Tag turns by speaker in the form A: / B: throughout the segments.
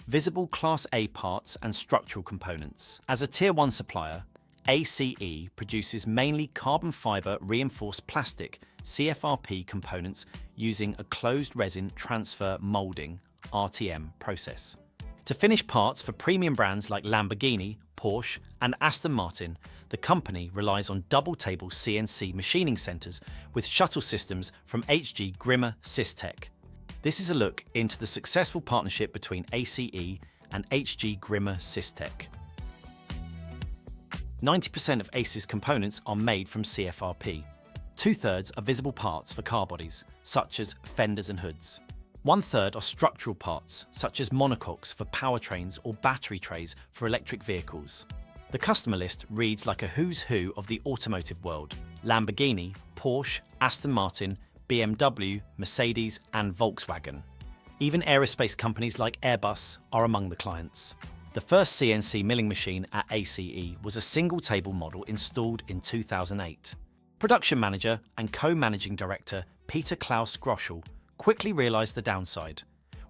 A: visible Class A parts and structural components. As a Tier 1 supplier, ACE produces mainly carbon fibre reinforced plastic CFRP components using a closed resin transfer moulding (RTM) process. To finish parts for premium brands like Lamborghini, Porsche and Aston Martin, the company relies on double-table CNC machining centres with shuttle systems from HG GRIMME SysTech. This is a look into the successful partnership between ACE and HG GRIMME SysTech. 90% of ACE's components are made from CFRP. 2/3 are visible parts for car bodies, such as fenders and hoods. 1/3 are structural parts, such as monocoques for powertrains or battery trays for electric vehicles. The customer list reads like a who's who of the automotive world: Lamborghini, Porsche, Aston Martin, BMW, Mercedes and Volkswagen. Even aerospace companies like Airbus are among the clients. The first CNC milling machine at ACE was a single-table model installed in 2008. Production manager and co-managing director Peter Klaus Groschel quickly realised the downside.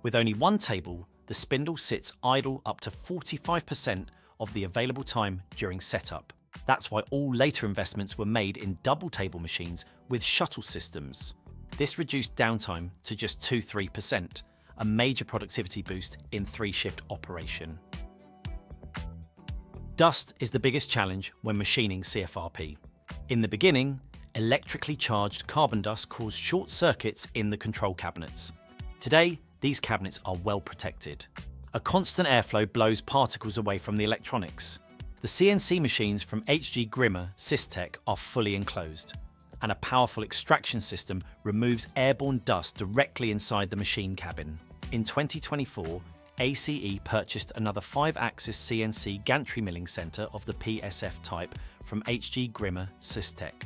A: With only one table, the spindle sits idle up to 45% of the available time during setup. That's why all later investments were made in double-table machines with shuttle systems. This reduced downtime to just 2–3%, a major productivity boost in 3-shift operation. Dust is the biggest challenge when machining CFRP. In the beginning, electrically charged carbon dust caused short circuits in the control cabinets. Today, these cabinets are well protected. A constant airflow blows particles away from the electronics. The CNC machines from HG GRIMME SysTech are fully enclosed, and a powerful extraction system removes airborne dust directly inside the machine cabin. In 2024, ACE purchased another 5-axis CNC gantry milling centre of the PSF type from HG GRIMME SysTech.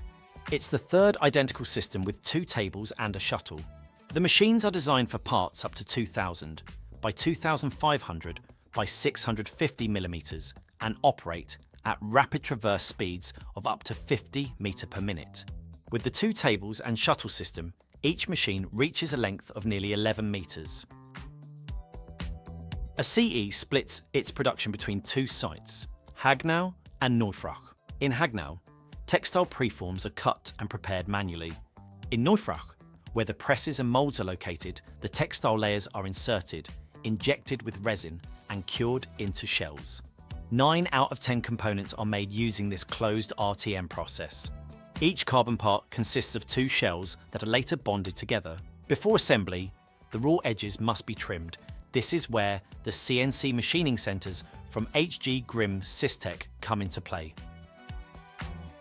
A: It's the third identical system with 2 tables and a shuttle. The machines are designed for parts up to 2000 by 2500 by 650 mm and operate at rapid traverse speeds of up to 50 metres per minute. With the 2 tables and shuttle system, each machine reaches a length of nearly 11 metres. ACE splits its production between 2 sites, Hagnau and Neufrach. In Hagnau, textile preforms are cut and prepared manually. In Neufrach, where the presses and moulds are located, the textile layers are inserted, injected with resin and cured into shells. 9 out of 10 components are made using this closed RTM process. Each carbon part consists of 2 shells that are later bonded together. Before assembly, the raw edges must be trimmed. This is where the CNC machining centres from HG GRIMME SysTech come into play.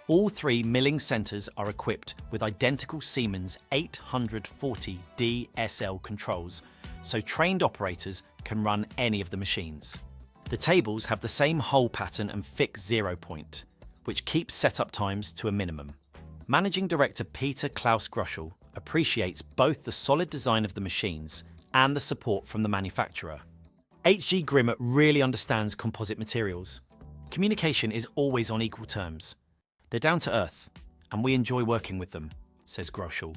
A: All 3 milling centres are equipped with identical Siemens 840 DSL controls, so trained operators can run any of the machines. The tables have the same hole pattern and fixed 0 point, which keeps setup times to a minimum. Managing Director Peter Klaus Groschel appreciates both the solid design of the machines and the support from the manufacturer. HG GRIMME really understands composite materials. Communication is always on equal terms. They're down to earth, and we enjoy working with them, says Groschel.